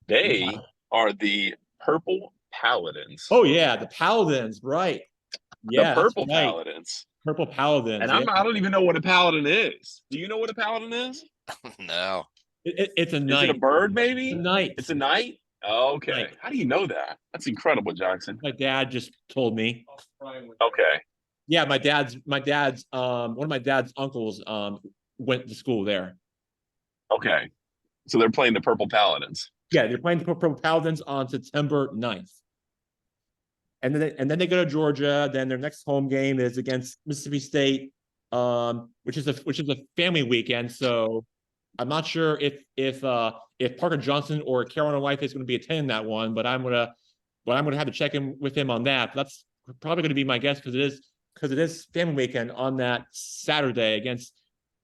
D: They are the Purple Paladins.
A: Oh yeah, the Paladins, right? Yeah,
D: the Purple
A: that's right.
D: Paladins.
A: Purple Paladins.
D: And
A: yeah.
D: I don't even know what a paladin is. Do you know what a paladin is?
C: No.
A: It's a
D: Is
A: knight.
D: it a bird, maybe?
A: It's a knight.
D: It's a knight? Oh, okay.
A: Knight.
D: How do you know that? That's incredible, Jackson.
A: My dad just told me.
D: Okay.
A: Yeah, my dad's one of my dad's uncles went to school there.
D: Okay. So they're playing the Purple Paladins.
A: Yeah, they're playing the Purple Paladins on September 9th. And then they go to Georgia. Then their next home game is against Mississippi State, which is a family weekend. So I'm not sure if Parker Johnson or Carolina Life is going to be attending that one, but I'm gonna have to check in with him on that. But that's probably going to be my guess, because it is family weekend on that Saturday against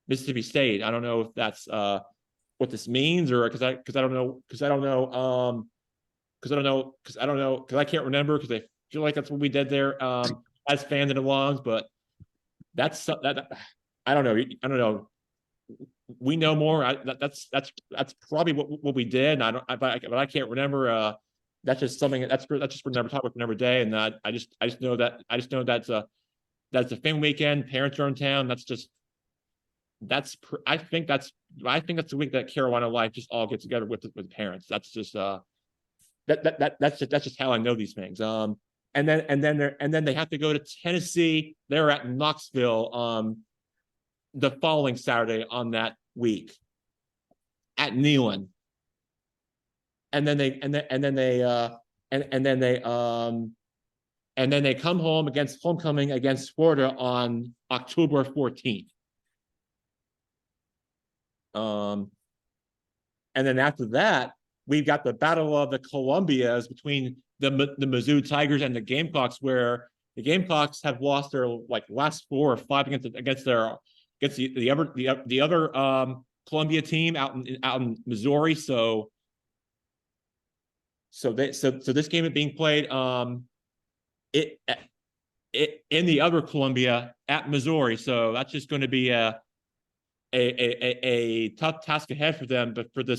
A: Mississippi State. I don't know if that's what this means, or because I don't know because I can't remember, because I feel like that's what we did there as fans and alums, but that's that I don't know. We know more. That's probably what we did. And but I can't remember. That's just something that's just for another topic, for another day. And I just know that's a family weekend. Parents are in town. I think that's the week that Carolina Life just all gets together with parents. That's just that's just how I know these things. And then they have to go to Tennessee. They're at Knoxville the following Saturday on that week at Neyland. And then they come home against homecoming against Florida on October 14th. And then after that, we've got the Battle of the Columbias between the Mizzou Tigers and the Gamecocks, where the Gamecocks have lost their last 4 or 5 against the other Columbia team out in Missouri. So this game is being played in the other Columbia at Missouri. So that's just going to be a tough task ahead for them, but for the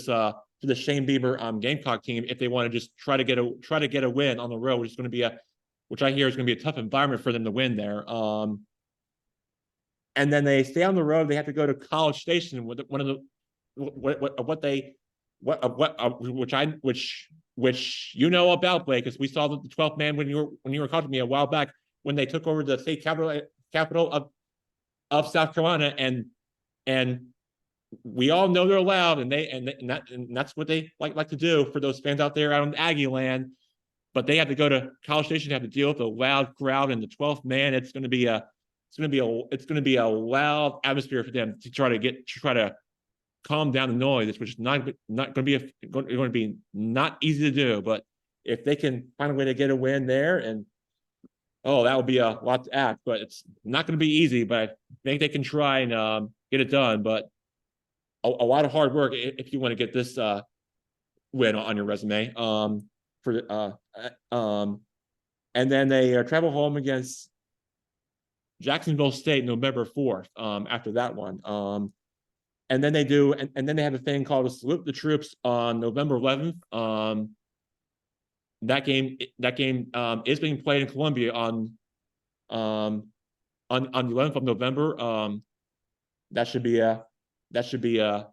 A: Shane Bieber Gamecock team, if they want to just try to get a win on the road, which is going to be which I hear is going to be a tough environment for them to win there. And then they stay on the road. They have to go to College Station with one of the which you know about, Blake, because we saw the 12th man when you were talking to me a while back, when they took over the state capital of South Carolina, and we all know they're loud, and that's what they like to do for those fans out there out in Aggie land. But they have to go to College Station, have to deal with a loud crowd and the 12th man. It's going to be a loud atmosphere for them to try to calm down the noise, which is not going to be not easy to do. But if they can find a way to get a win there, and that would be a lot to ask. But it's not going to be easy. But I think they can try and get it done. But a lot of hard work if you want to get this win on your resume. And then they travel home against Jacksonville State November 4th. After that one, and then they have a thing called a Salute the Troops on November 11th. That game is being played in Columbia on the 11th of November. That should be a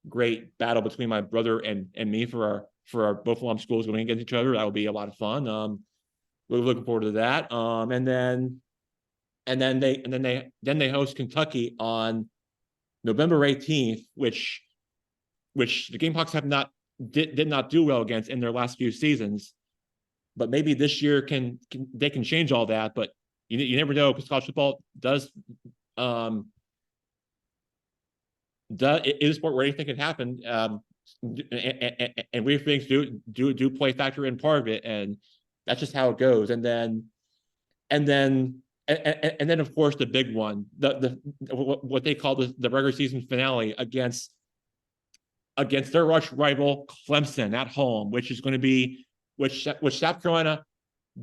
A: great battle between my brother and me for our both alum schools going against each other. That will be a lot of fun. We're looking forward to that. And then they host Kentucky on November 18th, which the Gamecocks did not do well against in their last few seasons. But maybe this year they can change all that. But you never know, because college football it is a sport where anything can happen. And weird things do play factor in part of it, and that's just how it goes. And then of course the big one, what they call the regular season finale against their arch rival Clemson at home, which is going to be which South Carolina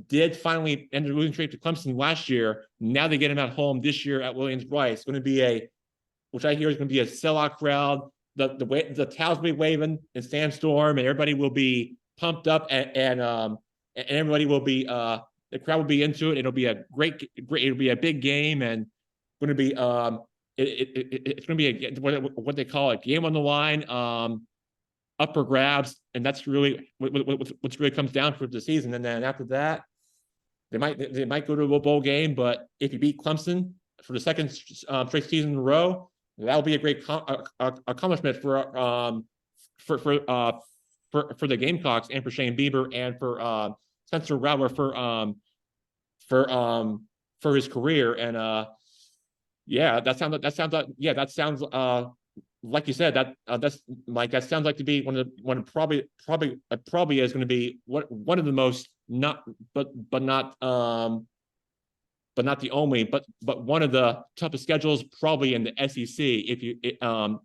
A: did finally end the losing streak to Clemson last year. Now they get them at home this year at Williams-Brice. It's going to be which I hear is going to be a sellout crowd. The towels will be waving in Sandstorm, and everybody will be pumped up, and everybody will be the crowd will be into it. It'll be it'll be a big game, and going to be it's going to be what they call a game on the line, up for grabs, and that's really what's really comes down for the season. And then after that, they might go to a bowl game, but if you beat Clemson for the second straight season in a row, that'll be a great accomplishment for the Gamecocks and for Shane Bieber and for Spencer Rattler for his career. And that sounds like you said, that's Mike, that sounds like to be one of probably is going to be one of the most not the only, but one of the toughest schedules probably in the SEC. If you of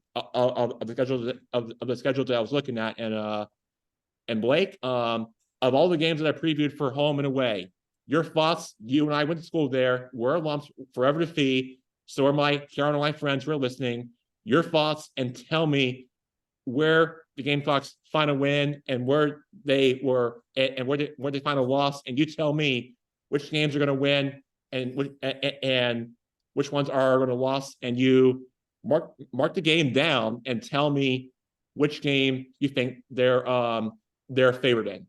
A: the schedule that I was looking at, and Blake, of all the games that I previewed for home and away, your thoughts. You and I went to school there. We're alums, forever to fee. So are my Carolina friends who are listening. Your thoughts, and tell me where the Gamecocks find a win and where they were and where they find a loss, and you tell me which games are going to win and which ones are going to lose, and you mark the game down and tell me which game you think they're favored in.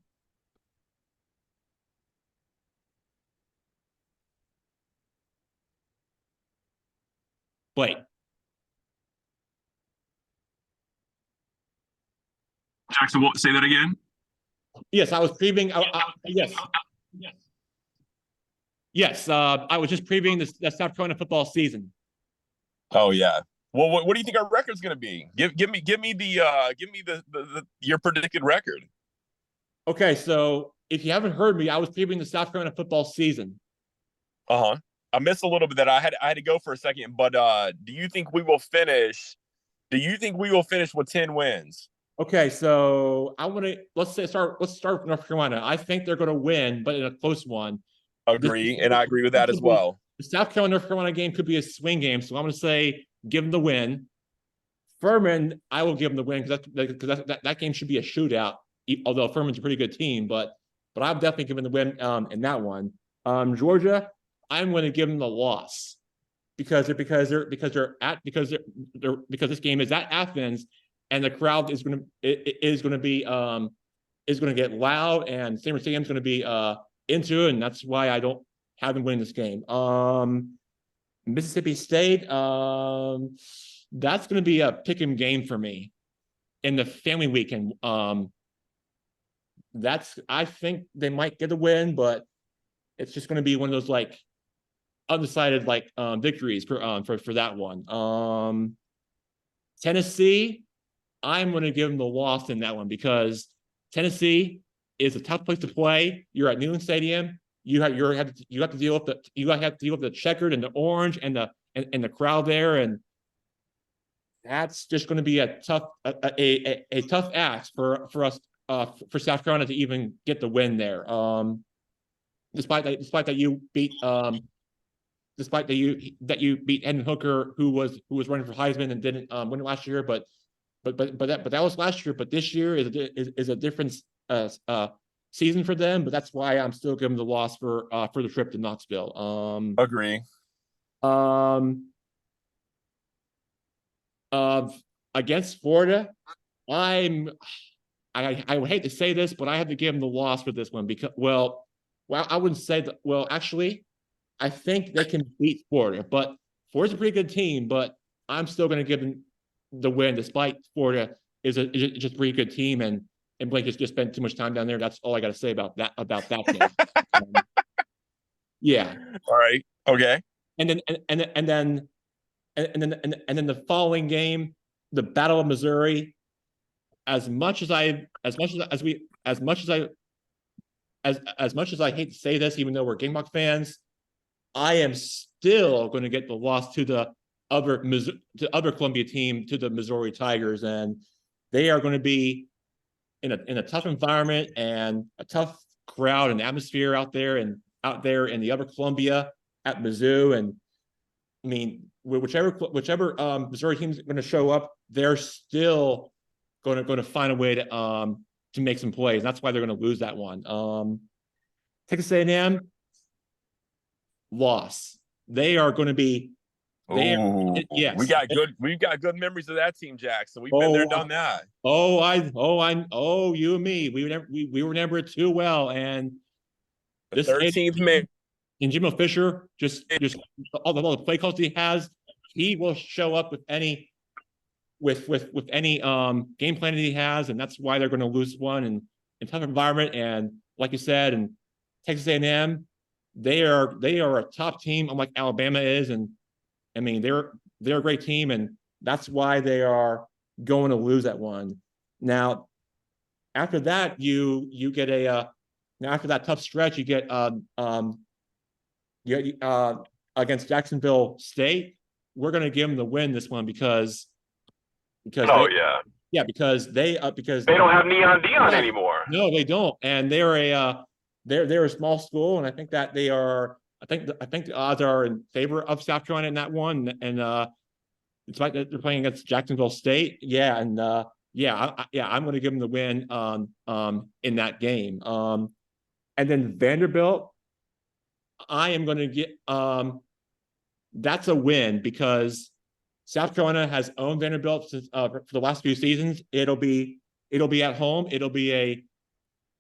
A: Blake.
D: Jackson, say that again.
A: Yes, I was previewing. Yes. I was just previewing the South Carolina football season.
D: Oh yeah. Well, what do you think our record's going to be? Give me your predicted record.
A: Okay, so if you haven't heard me, I was previewing the South Carolina football season.
D: I missed a little bit that I had to go for a second, but do you think we will finish with 10 wins?
A: Okay, so let's start with North Carolina. I think they're going to win, but in a close one.
D: Agree, and I agree with that as well.
A: The South Carolina North Carolina game could be a swing game, so I'm going to say give them the win. Furman, I will give them the win because that game should be a shootout. Although Furman's a pretty good team, but I'm definitely giving the win in that one. Georgia, I'm going to give them the loss because this game is at Athens, and the crowd is going to get loud, and Seymour Stadium's going to be into it, and that's why I don't have them win this game. Mississippi State, that's going to be a pick 'em game for me in the family weekend. I think they might get a win, but it's just going to be one of those like undecided like victories for that one. Tennessee, I'm going to give them the loss in that one because Tennessee is a tough place to play. You're at Neyland Stadium. You have to deal with the checkered and the orange and the crowd there, and that's just going to be a tough ask for us for South Carolina to even get the win there. Despite that you beat Hendon Hooker, who was running for Heisman and didn't win it last year, but that was last year. But this year is a different season for them. But that's why I'm still giving the loss for the trip to Knoxville.
E: Agree.
A: Against Florida, I would hate to say this, but I have to give them the loss for this one because I wouldn't say that. Well, actually, I think they can beat Florida, but Florida's a pretty good team. But I'm still going to give them the win, despite Florida is just a pretty good team, and Blake has just spent too much time down there. That's all I got to say about that game. Yeah.
E: All right. Okay.
A: And then the following game, the Battle of Missouri. As much as I hate to say this, even though we're Gamecock fans, I am still going to get the loss to the other Columbia team, to the Missouri Tigers, and they are going to be in a tough environment and a tough crowd and atmosphere out there in the Upper Columbia at Mizzou. And I mean, whichever Missouri team is going to show up, they're still going to find a way to make some plays. And that's why they're going to lose that one. Texas A&M loss. They are going to be. Yes,
E: we've got good memories of that team, Jackson. We've been there, done that.
A: You and me. We remember it too well. And
E: the 13th man.
A: And Jimbo Fisher, just all the play calls he has, he will show up with any game plan that he has, and that's why they're going to lose one in tough environment. And like you said, and Texas A&M, they are a top team, unlike Alabama is, and I mean they're a great team, and that's why they are going to lose that one. Now, after that, you get after that tough stretch, you get against Jacksonville State. We're going to give them the win this one because they don't
E: have Neon Dion anymore.
A: No, they don't, and they're a small school, and I think that they are. I think the odds are in favor of South Carolina in that one, and it's like they're playing against Jacksonville State. Yeah, and I'm going to give them the win in that game. And then Vanderbilt, I am going to get that's a win because South Carolina has owned Vanderbilt since, for the last few seasons. It'll be at home. It'll be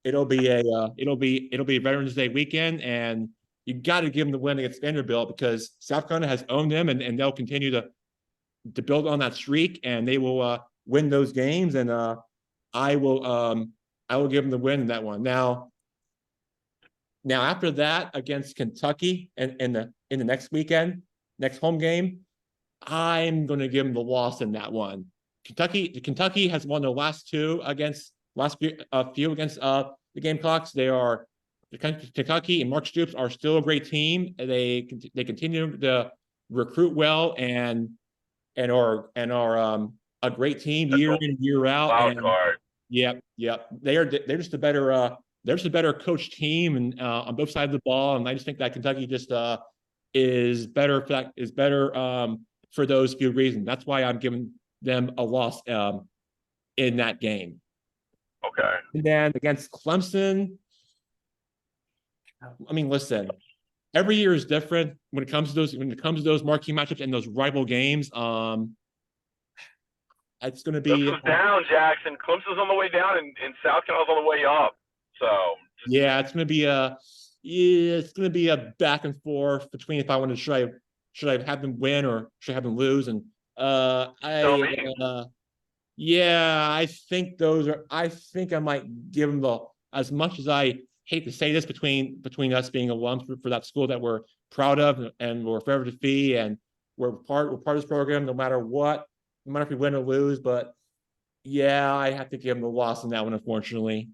A: Veterans Day weekend, and you got to give them the win against Vanderbilt because South Carolina has owned them, and they'll continue to build on that streak, and they will win those games. And I will give them the win in that one. Now after that, against Kentucky and in the next home game, I'm going to give them the loss in that one. Kentucky has won their last few against the Gamecocks. Kentucky and Mark Stoops are still a great team. They continue to recruit well and are a great team year in, year out.
E: Wild card.
A: They're just a better coach team and on both sides of the ball. And I just think that Kentucky just is better for those few reasons. That's why I'm giving them a loss in that game.
E: Okay.
A: And then against Clemson, I mean, listen, every year is different when it comes to those marquee matchups and those rival games. It's going to be
E: Clemson's down, Jackson. Clemson's on the way down, and South Carolina's on the way up. So
A: yeah, it's going to be a back and forth between if I wanted should I have them win or should I have them lose, and
E: Tell me.
A: Yeah, I think I might give them as much as I hate to say this between us being alums for that school that we're proud of and we're forever to be, and we're part of this program no matter what, no matter if we win or lose. But yeah, I have to give them the loss in that one, unfortunately.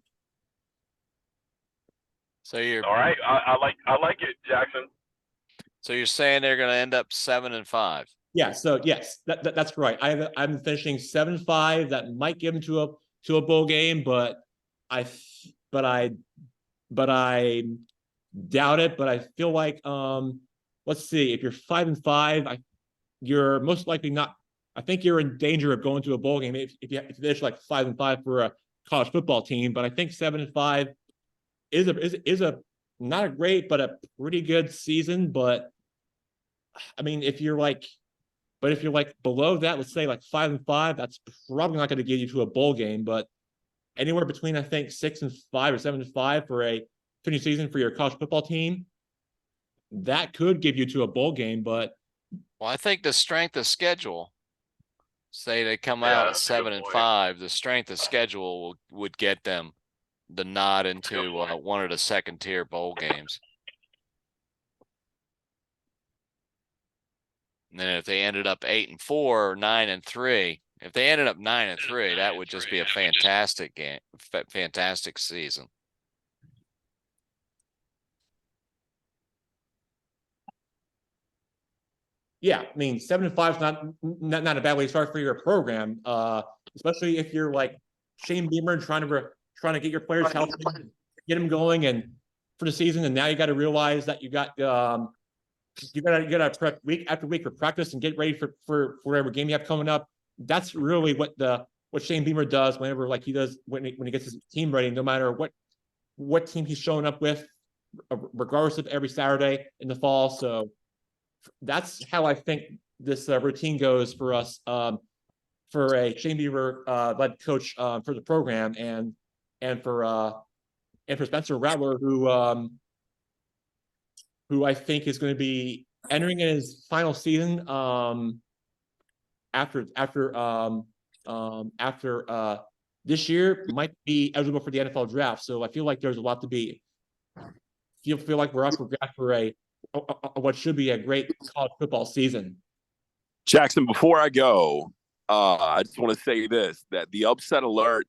C: So you're
E: All right, I like it, Jackson.
C: so you're saying they're going to end up 7-5.
A: Yeah, so yes, that's right. I'm finishing 7-5. That might give them to a bowl game, but I but I doubt it. But I feel like let's see, if you're 5-5, you're most likely not. I think you're in danger of going to a bowl game if you finish like 5-5 for a college football team. But I think 7-5 is a not a great but a pretty good season. But I mean, if you're like below that, let's say like 5-5, that's probably not going to get you to a bowl game. But anywhere between I think 6-5 or 7-5 for a finish season for your college football team, that could give you to a bowl game. But
C: Well, I think the strength of schedule, say they come
E: Yeah,
C: out at
E: that's a good
C: 7-5, the strength of schedule would get them the nod into one of the second tier bowl games. And then if they ended up 8-4 or 9-3, if they ended up 9-3, that would just be a fantastic game, fantastic season.
A: yeah, I mean 7-5 is not a bad way to start for your program, especially if you're like Shane Beamer trying to get your players healthy, get them going and for the season, and now you got to realize that you gotta prep week after week for practice and get ready for whatever game you have coming up. That's really what Shane Beamer does whenever like he does when he gets his team ready, no matter what team he's showing up with, regardless of every Saturday in the fall. So that's how I think this routine goes for us, for a Shane Beamer led coach for the program, and for Spencer Rattler, who I think is going to be entering in his final season after this year, might be eligible for the NFL draft. So I feel like there's a lot to be. Feel like we're up for grabs for a what should be a great college football season.
F: Jackson, before I go, I just want to say this, that the upset alert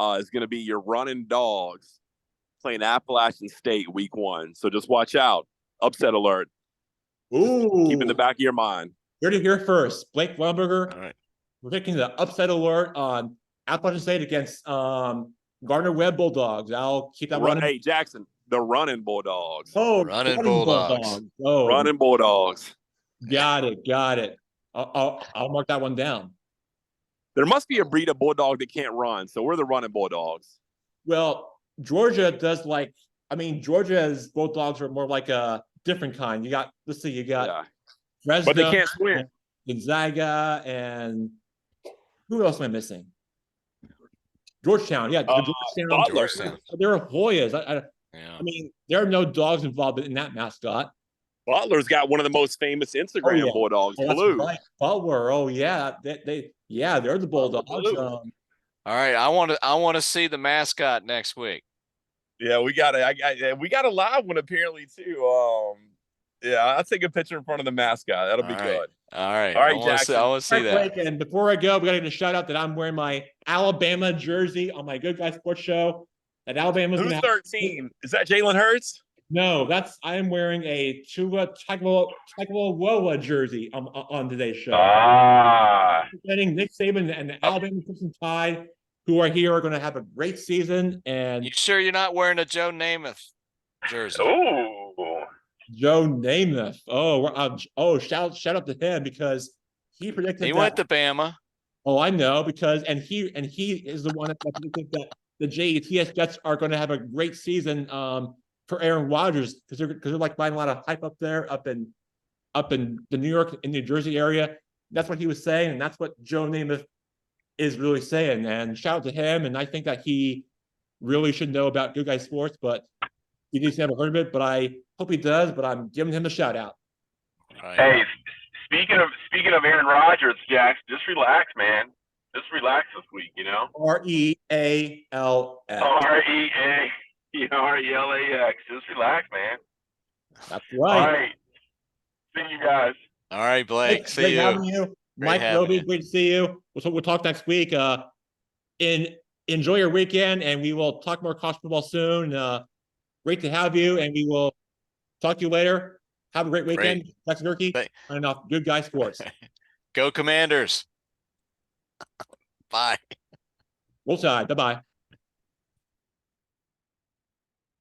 F: is going to be your running dogs playing Appalachian State week 1. So just watch out. Upset alert.
A: Ooh.
F: Keep in the back of your mind.
A: You're to hear first. Blake Wellberger,
C: All right.
A: predicting the upset alert on Appalachian State against Gardner Webb Bulldogs. I'll keep that running.
F: Hey, Jackson, the running Bulldogs.
A: Oh,
C: Running Bulldogs.
A: Oh,
F: Running Bulldogs.
A: Got it. I'll mark that one down.
F: There must be a breed of Bulldog that can't run, so we're the running Bulldogs.
A: Well, Georgia does like. I mean, Georgia's Bulldogs are more like a different kind. You got Fresno,
F: But they can't swim.
A: Gonzaga, and who else am I missing? Georgetown, yeah,
F: Georgetown.
A: They're Hoyas. I
C: Yeah.
A: mean, there are no dogs involved in that mascot.
F: Butler's got one of the most famous Instagram Bulldogs, Blue.
A: Right. Butler. Oh yeah, they're the Bulldogs.
C: All right, I want to see the mascot next week.
F: Yeah, we got a live one apparently too. Yeah, I'll take a picture in front of the mascot. That'll be good.
C: All right,
F: Jackson.
C: I want to see that.
A: And before I go, we got to get a shout out that I'm wearing my Alabama jersey on my Good Guy Sports Show. That Alabama's
F: Who's 13? Is that Jalen Hurts?
A: No, I am wearing a Tua Tagovailoa jersey on today's show. Presenting Nick Saban and the Alabama Crimson Tide, who are here, are going to have a great season. And
C: You sure you're not wearing a Joe Namath jersey?
E: Ooh.
A: Joe Namath. Shout out to him because he predicted
C: He went to Bama.
A: Oh, I know because he is the one that predicted that the JETS Jets are going to have a great season for Aaron Rodgers because they're like buying a lot of hype up there up in the New York and New Jersey area. That's what he was saying, and that's what Joe Namath is really saying. And shout out to him. And I think that he really should know about Good Guy Sports, but he just never heard of it. But I hope he does. But I'm giving him a shout out.
C: Right.
E: Hey, speaking of Aaron Rodgers, Jax, just relax, man. Just relax this week, you know.
A: REALX.
E: REALAX. Just relax, man.
A: That's
E: All
A: right.
E: right. See you guys.
C: All right, Blake.
A: Great
C: See you.
A: having you.
C: Great
A: Mike
C: having
A: Roby,
C: you.
A: great to see you. We'll talk next week. Enjoy your weekend, and we will talk more college football soon. Great to have you, and we will talk to you later. Have a great weekend. Jackson Durkee, signing off Good Guy Sports.
C: Go Commanders. Bye.
A: Roll Tide. Bye-bye.